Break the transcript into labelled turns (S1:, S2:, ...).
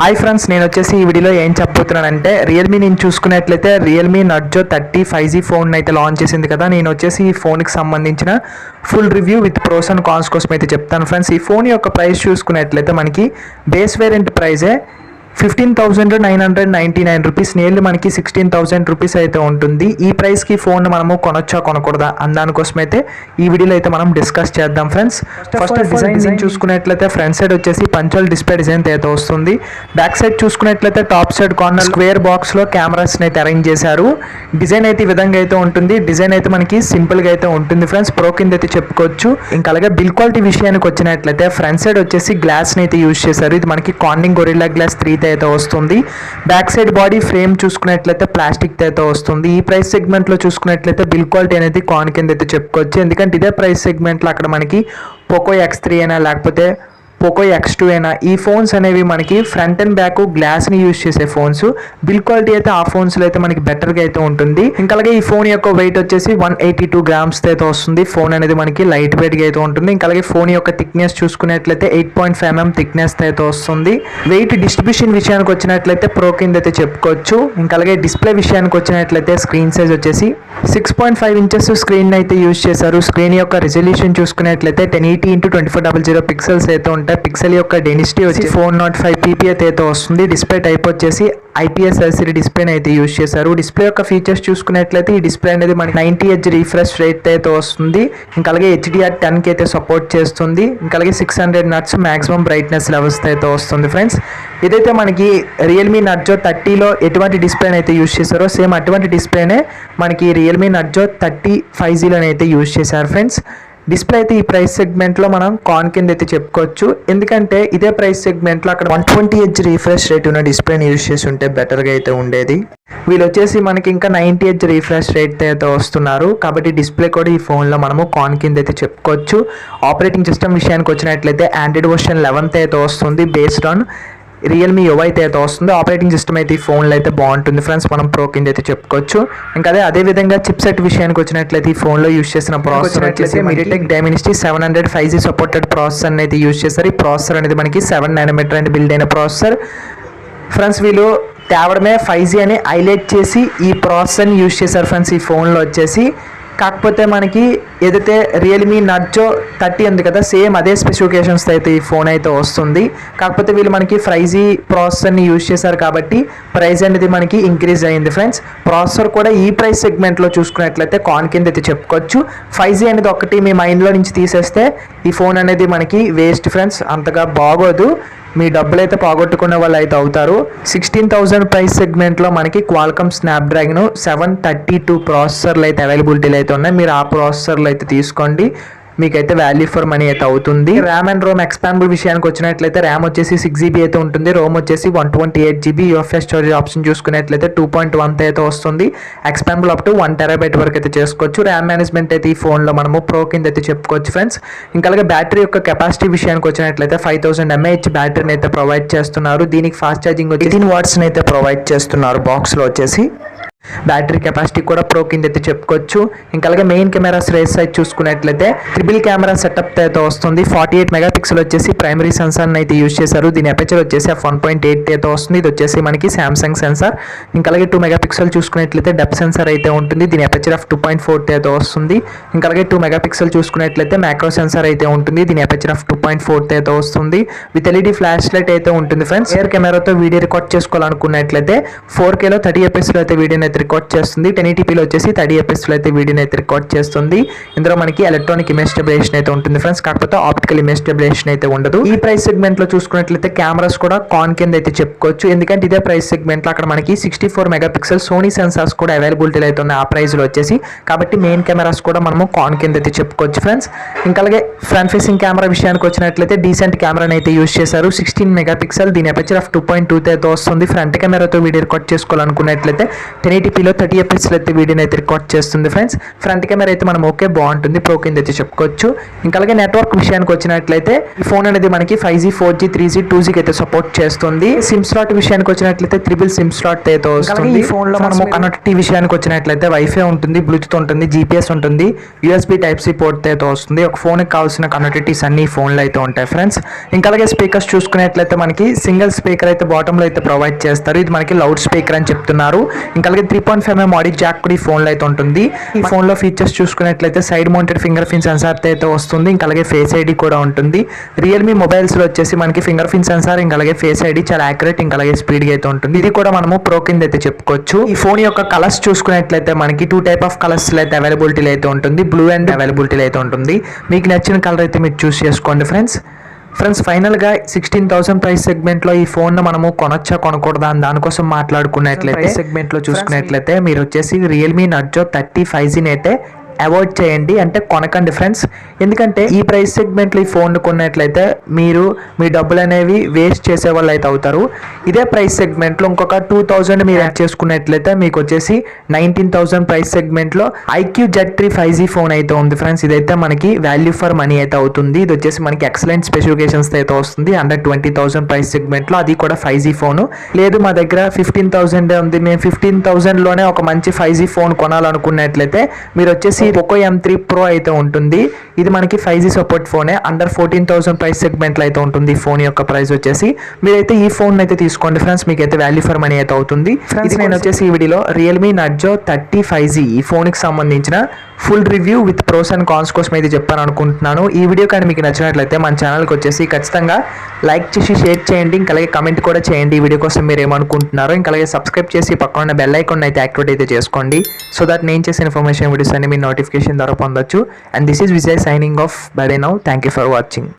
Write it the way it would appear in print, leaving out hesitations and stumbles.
S1: Hi friends, నేను వచ్చేసి ఈ వీడియోలో ఏం చెప్పబోతున్నానంటే రియల్మీ నేను చూసుకున్నట్లయితే రియల్మీ నర్జో 30 5G ఫోన్ అయితే లాంచ్ చేసింది కదా. నేను వచ్చేసి ఈ ఫోన్కి సంబంధించిన full review with pros and cons కోసం అయితే చెప్తాను ఫ్రెండ్స్. ఈ ఫోన్ యొక్క ప్రైస్ చూసుకున్నట్లయితే మనకి బేస్ వేరియంట్ ప్రైజే 15,999 రూపీస్, నియర్లీ మనకి 16,000 రూపీస్ అయితే ఉంటుంది. ఈ ప్రైస్కి ఫోన్ మనము కొనొచ్చా కొనకూడదా అని దానికోసం అయితే ఈ వీడియోలో అయితే మనం డిస్కస్ చేద్దాం ఫ్రెండ్స్. ఫస్ట్ డిజైన్ చూసుకున్నట్లయితే ఫ్రంట్ సైడ్ వచ్చేసి పంచల్ డిస్ప్లే డిజైన్ అయితే వస్తుంది. బ్యాక్ సైడ్ చూసుకున్నట్లయితే టాప్ సైడ్ కార్నర్ స్క్వేర్ బాక్స్లో కెమెరాస్ని అయితే అరేంజ్ చేశారు. డిజైన్ అయితే ఈ విధంగా అయితే ఉంటుంది. డిజైన్ అయితే మనకి సింపుల్గా అయితే ఉంటుంది ఫ్రెండ్స్, ప్రో కింద అయితే చెప్పుకోవచ్చు. ఇంకా అలాగే బిల్ క్వాలిటీ విషయానికి వచ్చినట్లయితే ఫ్రంట్ సైడ్ వచ్చేసి గ్లాస్ని అయితే యూజ్ చేశారు. ఇది మనకి కార్నింగ్ గొరిల్లా గ్లాస్ 3 అయితే వస్తుంది. బ్యాక్ సైడ్ బాడీ ఫ్రేమ్ చూసుకున్నట్లయితే ప్లాస్టిక్ అయితే వస్తుంది. ఈ ప్రైస్ సెగ్మెంట్ లో చూసుకున్నట్లయితే బిల్ క్వాలిటీ అనేది కాన్ కింద అయితే చెప్పుకోవచ్చు. ఎందుకంటే ఇదే ప్రైస్ సెగ్మెంట్ లో అక్కడ మనకి పోకో X3 అయినా లేకపోతే పోకో X2 అయినా ఈ ఫోన్స్ అనేవి మనకి ఫ్రంట్ అండ్ బ్యాక్ గ్లాస్ని యూజ్ చేసే ఫోన్స్. బిల్ క్వాలిటీ అయితే ఆ ఫోన్స్లో అయితే మనకి బెటర్గా అయితే ఉంటుంది. ఇంకా అలాగే ఈ ఫోన్ యొక్క వెయిట్ వచ్చేసి 182 గ్రామ్స్ అయితే వస్తుంది. ఫోన్ అనేది మనకి లైట్ వెయిట్గా అయితే ఉంటుంది. ఇంకా అలాగే ఫోన్ యొక్క థిక్నెస్ చూసుకున్నట్లయితే 8.5 mm థిక్నెస్ అయితే వస్తుంది. వెయిట్ డిస్ట్రిబ్యూషన్ విషయానికి వచ్చినట్లయితే ప్రో కింద అయితే చెప్పుకోవచ్చు. ఇంకా అలాగే డిస్ప్లే విషయానికి వచ్చినట్లయితే స్క్రీన్ సైజ్ వచ్చేసి 6.5 ఇంచెస్ స్క్రీన్ అయితే యూజ్ చేశారు. స్క్రీన్ యొక్క రెజల్యూషన్ చూసుకున్నట్లయితే 1080x2400 పిక్సెల్స్ అయితే ఉంటాయి. పిక్సెల్ యొక్క డెన్సిటీ వచ్చి 405 ppi అయితే వస్తుంది. డిస్ప్లే టైప్ వచ్చేసి IPS LCD డిస్ప్లేని అయితే యూజ్ చేశారు. డిస్ప్లే యొక్క ఫీచర్స్ చూసుకున్నట్లయితే ఈ డిస్ప్లే అనేది మనకి 90 Hz రిఫ్రెష్ రేట్ అయితే వస్తుంది. ఇంకా అలాగే HDR10 అయితే సపోర్ట్ చేస్తుంది. ఇంకా అలాగే 600 నట్స్ మాక్సిమం బ్రైట్నెస్ లెవెల్స్ అయితే వస్తుంది ఫ్రెండ్స్. ఇదైతే మనకి రియల్మీ నర్జో 30లో ఎటువంటి డిస్ప్లేని అయితే యూజ్ చేశారో సేమ్ అటువంటి డిస్ప్లేనే మనకి రియల్మీ నర్జో 30 5Gలో అయితే యూజ్ చేశారు ఫ్రెండ్స్. డిస్ప్లే అయితే ఈ ప్రైస్ సెగ్మెంట్లో మనం కాన్ కింద అయితే చెప్పుకోవచ్చు. ఎందుకంటే ఇదే ప్రైస్ సెగ్మెంట్లో అక్కడ 120 Hz రిఫ్రెష్ రేట్ ఉన్న డిస్ప్లేని యూజ్ చేసి ఉంటే బెటర్గా అయితే ఉండేది. వీళ్ళు వచ్చేసి మనకి ఇంకా 90 Hz రిఫ్రెష్ రేట్ అయితే వస్తున్నారు. కాబట్టి డిస్ప్లే కూడా ఈ ఫోన్లో మనము కాన్ కింద అయితే చెప్పుకోవచ్చు. ఆపరేటింగ్ సిస్టమ్ విషయానికి వచ్చినట్లయితే ఆండ్రాయిడ్ వర్షన్ 11 అయితే వస్తుంది. బేస్డ్ ఆన్ రియల్మీ UI అయితే వస్తుంది. ఆపరేటింగ్ సిస్టమ్ అయితే ఈ ఫోన్లో అయితే బాగుంటుంది ఫ్రెండ్స్, మనం ప్రో కింద అయితే చెప్పుకోవచ్చు. ఇంకా అదే విధంగా చిప్ సెట్ విషయానికి వచ్చినట్లయితే ఈ ఫోన్లో యూజ్ చేసిన ప్రాసెసర్ వచ్చేసి MediaTek Dimensity 700 5G supported processor అయితే యూజ్ చేస్తారు. ఈ ప్రాసెసర్ అనేది మనకి 7 nm అని బిల్డ్ అయిన ప్రాసెసర్ ఫ్రెండ్స్. వీళ్ళు తేవడమే 5G అని హైలైట్ చేసి ఈ ప్రాసెసర్ని యూజ్ చేశారు ఫ్రెండ్స్ ఈ ఫోన్లో వచ్చేసి. కాకపోతే మనకి ఏదైతే రియల్మీ నర్జో 30 ఉంది కదా, సేమ్ అదే స్పెసిఫికేషన్స్ అయితే ఈ ఫోన్ అయితే వస్తుంది. కాకపోతే వీళ్ళు మనకి 5G ప్రాసెసర్ని యూజ్ చేశారు కాబట్టి ప్రైస్ అనేది మనకి ఇంక్రీజ్ అయ్యింది ఫ్రెండ్స్. ప్రాసెసర్ కూడా ఈ ప్రైస్ సెగ్మెంట్లో చూసుకున్నట్లయితే కాన్ కింద అయితే చెప్పుకోవచ్చు. 5G అనేది ఒకటి మీ మైండ్లో నుంచి తీసేస్తే ఈ ఫోన్ అనేది మనకి వేస్ట్ ఫ్రెండ్స్, అంతగా బాగోదు. మీ డబ్బులు అయితే పోగొట్టుకునే వాళ్ళు అయితే అవుతారు. 16,000 ప్రైస్ సెగ్మెంట్లో మనకి క్వాల్కమ్ స్నాప్డ్రాగన్ 732 ప్రాసెసర్లు అయితే అవైలబిలిటీలు అయితే ఉన్నాయి. మీరు ఆ ప్రాసెసర్లు అయితే తీసుకోండి, మీకైతే వాల్యూ ఫర్ మనీ అయితే అవుతుంది. ర్యామ్ అండ్ రోమ్ ఎక్స్పాండబుల్ విషయానికి వచ్చినట్లయితే ర్యామ్ వచ్చేసి 6GB అయితే ఉంటుంది. రోమ్ వచ్చేసి 128GB. UFS స్టోరేజ్ ఆప్షన్ చూసుకున్నట్లయితే 2.1 అయితే వస్తుంది. ఎక్స్పాండబుల్ అప్ టు 1 TB వరకు అయితే చేసుకోవచ్చు. ర్యామ్ మేనేజ్మెంట్ అయితే ఈ ఫోన్లో మనము ప్రో కింద అయితే చెప్పుకోవచ్చు ఫ్రెండ్స్. ఇంకా అలాగే బ్యాటరీ యొక్క కెపాసిటీ విషయానికి వచ్చినట్లయితే 5000 mAh బ్యాటరీని అయితే ప్రొవైడ్ చేస్తున్నారు. దీనికి ఫాస్ట్ ఛార్జింగ్ 18 watts అయితే ప్రొవైడ్ చేస్తున్నారు బాక్స్లో వచ్చేసి. బ్యాటరీ కెపాసిటీ కూడా ప్రో కింద అయితే చెప్పుకోవచ్చు. ఇంకా అలాగే మెయిన్ కెమెరాస్ రేస్ సైజ్ చూసుకున్నట్లయితే ట్రిపుల్ కెమెరా సెటప్ అయితే వస్తుంది. 48 మెగాపిక్సెల్ వచ్చేసి ప్రైమరీ సెన్సార్ని అయితే యూజ్ చేశారు. దీని అపర్చర్ వచ్చేసి f1.8 అయితే వస్తుంది. ఇది వచ్చేసి మనకి సామ్సంగ్ సెన్సార్. ఇంకా అలాగే 2 మెగాపిక్సెల్ చూసుకున్నట్లయితే డెప్త్ సెన్సార్ అయితే ఉంటుంది. దీని అపర్చర్ f2.4 అయితే వస్తుంది. ఇంకా అలాగే 2 మెగాపిక్సెల్ చూసుకున్నట్లయితే మ్యాక్రో సెన్సార్ అయితే ఉంటుంది. దీని అపర్చర్ f2.4 అయితే వస్తుంది. విత్ LED ఫ్లాష్ లైట్ అయితే ఉంటుంది ఫ్రెండ్స్. ఎయిర్ కెమెరాతో వీడియో రికార్డ్ చేసుకోవాలనుకున్నట్లయితే 4Kలో 30 fps అయితే వీడియోని రికార్డ్ చేస్తుంది. 1080pలో వచ్చేసి 30 fpsలో అయితే వీడియోని అయితే రికార్డ్ చేస్తుంది. ఇందులో మనకి ఎలక్ట్రానిక్ ఇమేజ్ స్టెబిలైజేషన్ అయితే ఉంటుంది ఫ్రెండ్స్, కాకపోతే ఆప్టికల్ ఇమేజ్ స్టెబిలైజేషన్ అయితే ఉండదు. ఈ ప్రైస్ సెగ్మెంట్ లో చూసుకున్నట్లయితే కెమెరాస్ కూడా కాన్ కింద అయితే చెప్పుకోవచ్చు. ఎందుకంటే ఇదే ప్రైస్ సెగ్మెంట్ లో అక్కడ మనకి 64 మెగాపిక్సెల్ సోనీ సెన్సార్స్ కూడా అవైలబిలిటీ అయితే ఉన్నాయి ఆ ప్రైస్ లో వచ్చేసి. కాబట్టి మెయిన్ కెమెరాస్ కూడా మనము కాన్ కింద అయితే చెప్పుకోవచ్చు ఫ్రెండ్స్. ఇంకా అలాగే ఫ్రంట్ ఫేసింగ్ కెమెరా విషయానికి వచ్చినట్లయితే డీసెంట్ కెమెరాని అయితే యూజ్ చేశారు. 16 మెగాపిక్సెల్. దీని అపర్చర్ f2.2 అయితే వస్తుంది. ఫ్రంట్ కెమెరాతో వీడియో రికార్డ్ చేసుకోవాలనుకున్నట్లయితే 1080 1080pలో 30 fps అయితే వీడియోని అయితే రికార్డ్ చేస్తుంది ఫ్రెండ్స్. ఫ్రంట్ కెమెరా అయితే మనం ఓకే బాగుంటుంది, ప్రో కింద అయితే చెప్పుకోవచ్చు. ఇంకా అలాగే నెట్వర్క్ విషయానికి వచ్చినట్లయితే ఈ ఫోన్ అనేది మనకి 5G 4G 3G 2G అయితే సపోర్ట్ చేస్తుంది. సిమ్ స్లాట్ విషయానికి వచ్చినట్లయితే 3 సిమ్ స్లాట్ అయితే వస్తుంది. ఈ ఫోన్ లో మనము కనెక్టివిటీ విషయానికి వచ్చినట్లయితే వైఫై ఉంటుంది, బ్లూటూత్ ఉంటుంది, GPS ఉంటుంది, USB Type-C పోర్ట్ అయితే వస్తుంది. ఒక ఫోన్ కి కావాల్సిన కనెక్టివిటీస్ అన్ని ఫోన్ లో అయితే ఉంటాయి ఫ్రెండ్స్. ఇంకా అలాగే స్పీకర్స్ చూసుకున్నట్లయితే మనకి సింగిల్ స్పీకర్ అయితే బాటమ్ లో అయితే ప్రొవైడ్ చేస్తారు. ఇది మనకి లౌడ్ స్పీకర్ అని చెప్తున్నారు. ఇంకా అలాగే 3.5mm ఆడియో జాక్ కూడా ఈ ఫోన్ లో అయితే ఉంటుంది. ఈ ఫోన్ లో ఫీచర్స్ చూసుకున్నట్లయితే side mounted finger print censor అయితే వస్తుంది. ఇంకా అలాగే ఫేస్ ఐడి కూడా ఉంటుంది. రియల్మీ మొబైల్స్ లో వచ్చేసి మనకి ఫింగర్ ప్రింట్ సెన్సార్ ఇంకా అలాగే ఫేస్ ఐడి చాలా యాక్యురేట్ ఇంకా అలాగే స్పీడ్ గా అయితే ఉంటుంది. ఇది కూడా మనము ప్రో కింద అయితే చెప్పుకోవచ్చు. ఈ ఫోన్ యొక్క కలర్స్ చూసుకున్నట్లయితే మనకి 2 టైప్ ఆఫ్ కలర్స్ అయితే అవైలబిలిటీ అయితే ఉంటుంది. బ్లూ అండ్ అవైలబిలిటీ అయితే ఉంటుంది. మీకు నచ్చిన కలర్ అయితే మీరు చూస్ చేసుకోండి ఫ్రెండ్స్ ఫైనల్గా 16,000 ప్రైస్ సెగ్మెంట్లో ఈ ఫోన్ను మనము కొనొచ్చా కొనకూడదా అని దానికోసం మాట్లాడుకున్నట్లయితే సెగ్మెంట్లో చూసుకున్నట్లయితే మీరు వచ్చేసి రియల్మీ నర్జో 30 5G అయితే అవాయిడ్ చేయండి, అంటే కొనకండి ఫ్రెండ్స్. ఎందుకంటే ఈ ప్రైస్ సెగ్మెంట్లో ఈ ఫోన్ కొన్నట్లయితే మీరు మీ డబ్బులు అనేవి వేస్ట్ చేసే వాళ్ళు అయితే అవుతారు. ఇదే ప్రైస్ సెగ్మెంట్లో ఇంకొక 2,000 మీరు యాడ్ చేసుకున్నట్లయితే మీకు వచ్చేసి 19,000 ప్రైస్ సెగ్మెంట్లో IQ Z3 5G ఫోన్ అయితే ఉంది ఫ్రెండ్స్. ఇదైతే మనకి వాల్యూ ఫర్ మనీ అయితే అవుతుంది. ఇది వచ్చేసి మనకి ఎక్సలెంట్ స్పెసిఫికేషన్స్ అయితే వస్తుంది. అండర్ 20,000 ప్రైస్ సెగ్మెంట్లో, అది కూడా 5G ఫోను. లేదు మా దగ్గర 15,000 ఉంది, మేము 15,000లోనే ఒక మంచి 5G ఫోన్ కొనాలనుకున్నట్లయితే మీరు వచ్చేసి Poco M3 Pro అయితే ఉంటుంది. ఇది మనకి 5G సపోర్ట్ ఫోనే. అండర్ 14,000 ప్రైస్ సెగ్మెంట్లో అయితే ఉంటుంది. ఈ ఫోన్ యొక్క ప్రైస్ వచ్చేసి మీరైతే ఈ ఫోన్ అయితే తీసుకోండి ఫ్రెండ్స్, మీకు అయితే వాల్యూ ఫర్ మనీ అయితే అవుతుంది. ఇది నేను వచ్చేసి ఈ వీడియోలో రియల్మీ నర్జో 30 5G ఈ ఫోన్కి సంబంధించిన full review with pros and cons కోసం అయితే చెప్పాను అనుకుంటున్నాను. ఈ వీడియో కానీ మీకు నచ్చినట్లయితే మన ఛానల్కి వచ్చేసి ఖచ్చితంగా లైక్ చేసి షేర్ చేయండి. ఇంకా అలాగే కమెంట్ కూడా చేయండి ఈ వీడియో కోసం మీరు ఏమనుకుంటున్నారో. ఇంకా అలాగే సబ్స్క్రైబ్ చేసి పక్కన ఉన్న బెల్ ఐకాన్ అయితే యాక్టివేట్ అయితే చేసుకోండి. సో దట్ నేను చేసే ఇన్ఫర్మేషన్ వీడియోస్ అన్ని మీ నోటిఫికేషన్ ద్వారా పొందొచ్చు. And this is Vijay signing off. By now. Thank you for watching.